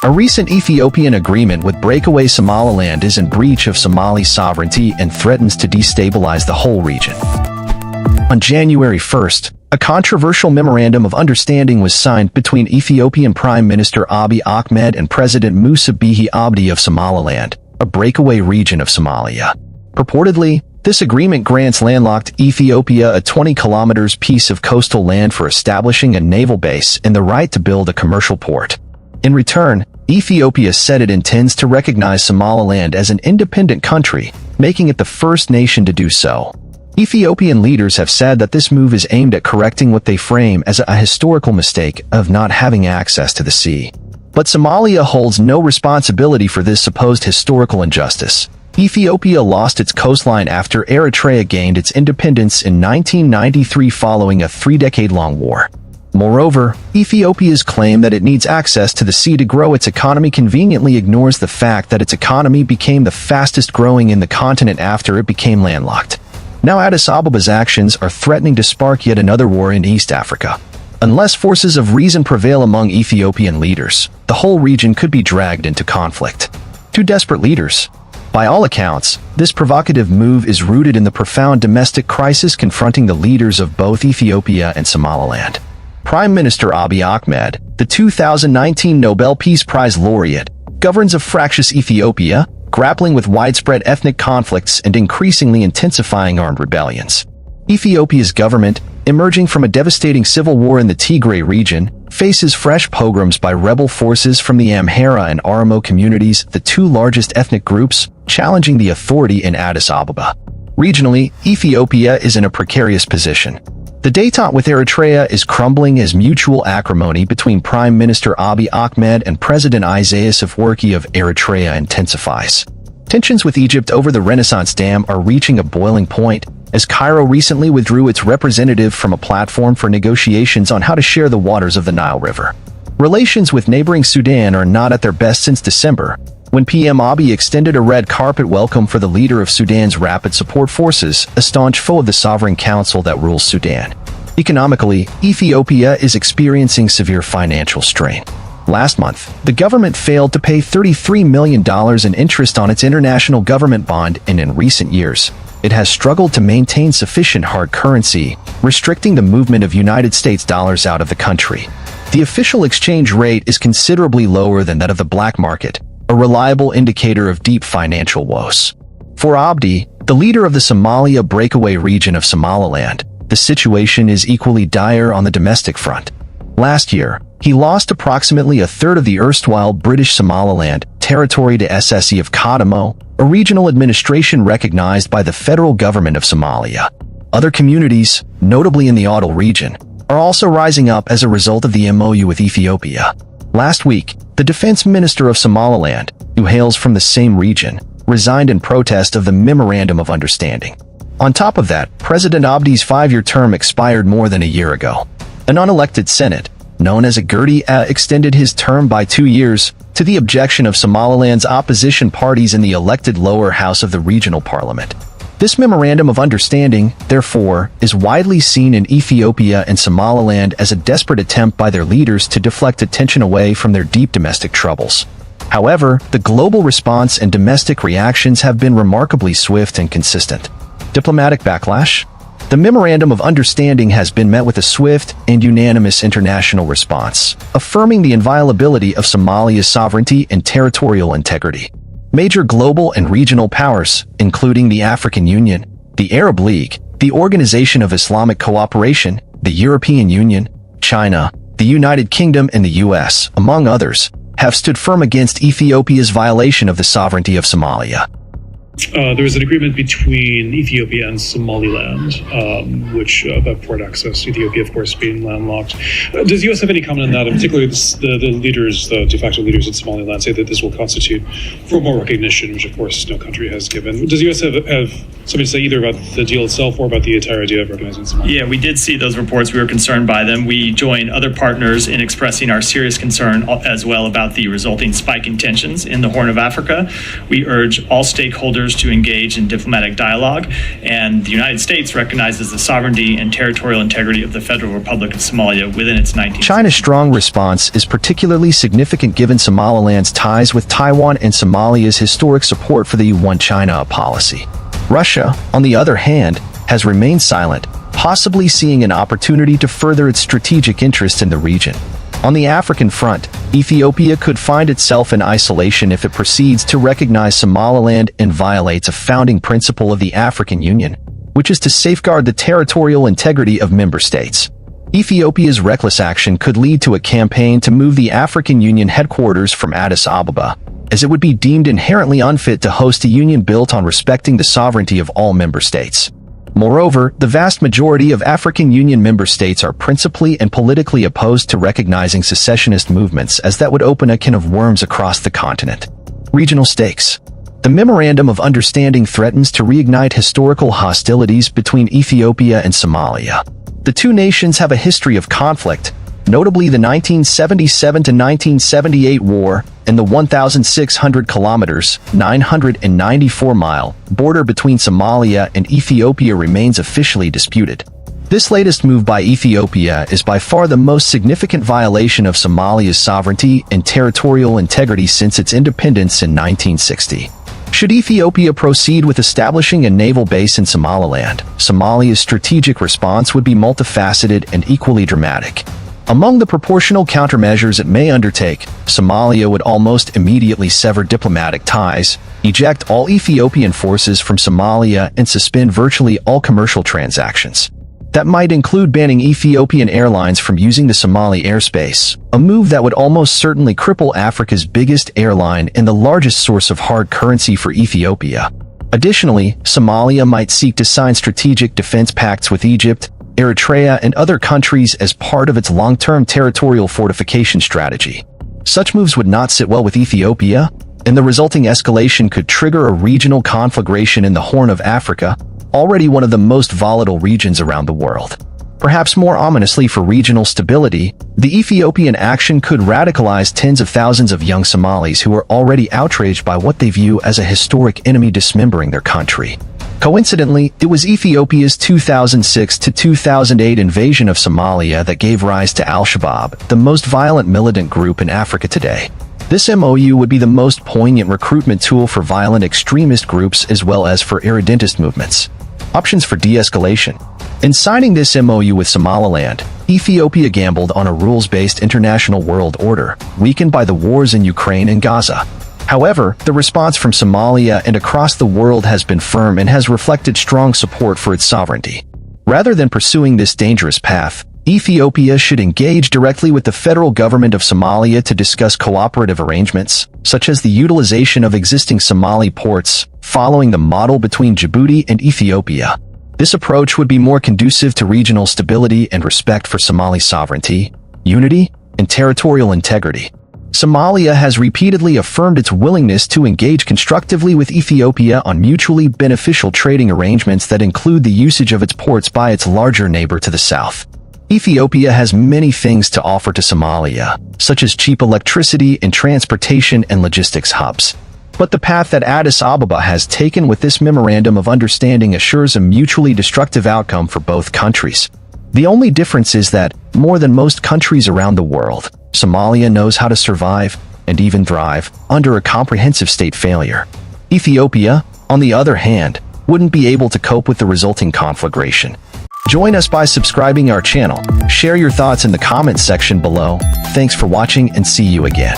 A recent Ethiopian agreement with breakaway Somaliland is in breach of Somali sovereignty and threatens to destabilize the whole region. On January 1st, a controversial memorandum of understanding was signed between Ethiopian Prime Minister Abiy Ahmed and President Musa Bihi Abdi of Somaliland, a breakaway region of Somalia. Purportedly, this agreement grants landlocked Ethiopia a 20 kilometers piece of coastal land for establishing a naval base and the right to build a commercial port. In return, Ethiopia said it intends to recognize Somaliland as an independent country, making it the first nation to do so. Ethiopian leaders have said that this move is aimed at correcting what they frame as a historical mistake of not having access to the sea. But Somalia holds no responsibility for this supposed historical injustice. Ethiopia lost its coastline after Eritrea gained its independence in 1993 following a three-decade-long war. Moreover, Ethiopia's claim that it needs access to the sea to grow its economy conveniently ignores the fact that its economy became the fastest growing in the continent after it became landlocked. Now Addis Abeba's actions are threatening to spark yet another war in East Africa. Unless forces of reason prevail among Ethiopian leaders, the whole region could be dragged into conflict. Two desperate leaders. By all accounts, this provocative move is rooted in the profound domestic crisis confronting the leaders of both Ethiopia and Somaliland. Prime Minister Abiy Ahmed, the 2019 Nobel Peace Prize laureate, governs a fractious Ethiopia, grappling with widespread ethnic conflicts and increasingly intensifying armed rebellions. Ethiopia's government, emerging from a devastating civil war in the Tigray region, faces fresh pogroms by rebel forces from the Amhara and Oromo communities, the two largest ethnic groups, challenging the authority in Addis Ababa. Regionally, Ethiopia is in a precarious position. The détente with Eritrea is crumbling as mutual acrimony between Prime Minister Abiy Ahmed and President Isaias Afwerki of Eritrea intensifies. Tensions with Egypt over the Renaissance Dam are reaching a boiling point, as Cairo recently withdrew its representative from a platform for negotiations on how to share the waters of the Nile River. Relations with neighboring Sudan are not at their best since December, when PM Abiy extended a red carpet welcome for the leader of Sudan's Rapid Support Forces, a staunch foe of the Sovereign Council that rules Sudan. Economically, Ethiopia is experiencing severe financial strain. Last month, the government failed to pay $33 million in interest on its international government bond, and in recent years, it has struggled to maintain sufficient hard currency, restricting the movement of United States dollars out of the country. The official exchange rate is considerably lower than that of the black market, a reliable indicator of deep financial woes. For Abdi, the leader of the Somalia breakaway region of Somaliland, the situation is equally dire on the domestic front. Last year, he lost approximately a third of the erstwhile British Somaliland territory to SSE of Kadamo, a regional administration recognized by the federal government of Somalia. Other communities, notably in the Adal region, are also rising up as a result of the MOU with Ethiopia. Last week, the defense minister of Somaliland, who hails from the same region, resigned in protest of the Memorandum of Understanding. On top of that, President Abdi's 5-year term expired more than a year ago. An unelected Senate, known as a Gerdi, extended his term by 2 years, to the objection of Somaliland's opposition parties in the elected lower house of the regional parliament. This Memorandum of Understanding, therefore, is widely seen in Ethiopia and Somaliland as a desperate attempt by their leaders to deflect attention away from their deep domestic troubles. However, the global response and domestic reactions have been remarkably swift and consistent. Diplomatic backlash? The Memorandum of Understanding has been met with a swift and unanimous international response, affirming the inviolability of Somalia's sovereignty and territorial integrity. Major global and regional powers, including the African Union, the Arab League, the Organization of Islamic Cooperation, the European Union, China, the United Kingdom, and the US, among others, have stood firm against Ethiopia's violation of the sovereignty of Somalia. There was an agreement between Ethiopia and Somaliland, which about port access, Ethiopia, of course, being landlocked. Does the U.S. have any comment on that? And particularly the leaders, the de facto leaders in Somaliland, say that this will constitute formal recognition, which, of course, no country has given. Does the U.S. have something to say either about the deal itself or about the entire idea of recognizing Somaliland? Yeah, we did see those reports. We were concerned by them. We join other partners in expressing our serious concern as well about the resulting spike in tensions in the Horn of Africa. We urge all stakeholders stakeholders to engage in diplomatic dialogue, and the United States recognizes the sovereignty and territorial integrity of the Federal Republic of Somalia within its 19th. China's strong response is particularly significant given Somaliland's ties with Taiwan and Somalia's historic support for the One China policy. Russia, on the other hand, has remained silent, possibly seeing an opportunity to further its strategic interest in the region. On the African front, Ethiopia could find itself in isolation if it proceeds to recognize Somaliland and violates a founding principle of the African Union, which is to safeguard the territorial integrity of member states. Ethiopia's reckless action could lead to a campaign to move the African Union headquarters from Addis Ababa, as it would be deemed inherently unfit to host a union built on respecting the sovereignty of all member states. Moreover, the vast majority of African Union member states are principally and politically opposed to recognizing secessionist movements, as that would open a can of worms across the continent. Regional stakes. The Memorandum of Understanding threatens to reignite historical hostilities between Ethiopia and Somalia. The two nations have a history of conflict, notably the 1977 to 1978 war and the 1,600 kilometers (994-mile) border between Somalia and Ethiopia remains officially disputed. This latest move by Ethiopia is by far the most significant violation of Somalia's sovereignty and territorial integrity since its independence in 1960. Should Ethiopia proceed with establishing a naval base in Somaliland, Somalia's strategic response would be multifaceted and equally dramatic. Among the proportional countermeasures it may undertake, Somalia would almost immediately sever diplomatic ties, eject all Ethiopian forces from Somalia, and suspend virtually all commercial transactions. That might include banning Ethiopian airlines from using the Somali airspace, a move that would almost certainly cripple Africa's biggest airline and the largest source of hard currency for Ethiopia. Additionally, Somalia might seek to sign strategic defense pacts with Egypt, Eritrea, and other countries as part of its long-term territorial fortification strategy. Such moves would not sit well with Ethiopia, and the resulting escalation could trigger a regional conflagration in the Horn of Africa, already one of the most volatile regions around the world. Perhaps more ominously for regional stability, the Ethiopian action could radicalize tens of thousands of young Somalis who are already outraged by what they view as a historic enemy dismembering their country. Coincidentally, it was Ethiopia's 2006 to 2008 invasion of Somalia that gave rise to Al-Shabaab, the most violent militant group in Africa today. This MOU would be the most poignant recruitment tool for violent extremist groups as well as for irredentist movements. Options for de-escalation. In signing this MOU with Somaliland, Ethiopia gambled on a rules-based international world order, weakened by the wars in Ukraine and Gaza. However, the response from Somalia and across the world has been firm and has reflected strong support for its sovereignty. Rather than pursuing this dangerous path, Ethiopia should engage directly with the federal government of Somalia to discuss cooperative arrangements, such as the utilization of existing Somali ports, following the model between Djibouti and Ethiopia. This approach would be more conducive to regional stability and respect for Somali sovereignty, unity, and territorial integrity. Somalia has repeatedly affirmed its willingness to engage constructively with Ethiopia on mutually beneficial trading arrangements that include the usage of its ports by its larger neighbor to the south. Ethiopia has many things to offer to Somalia, such as cheap electricity and transportation and logistics hubs. But the path that Addis Ababa has taken with this memorandum of understanding assures a mutually destructive outcome for both countries. The only difference is that, more than most countries around the world, Somalia knows how to survive, and even thrive, under a comprehensive state failure. Ethiopia, on the other hand, wouldn't be able to cope with the resulting conflagration. Join us by subscribing our channel. Share your thoughts in the comments section below. Thanks for watching and see you again.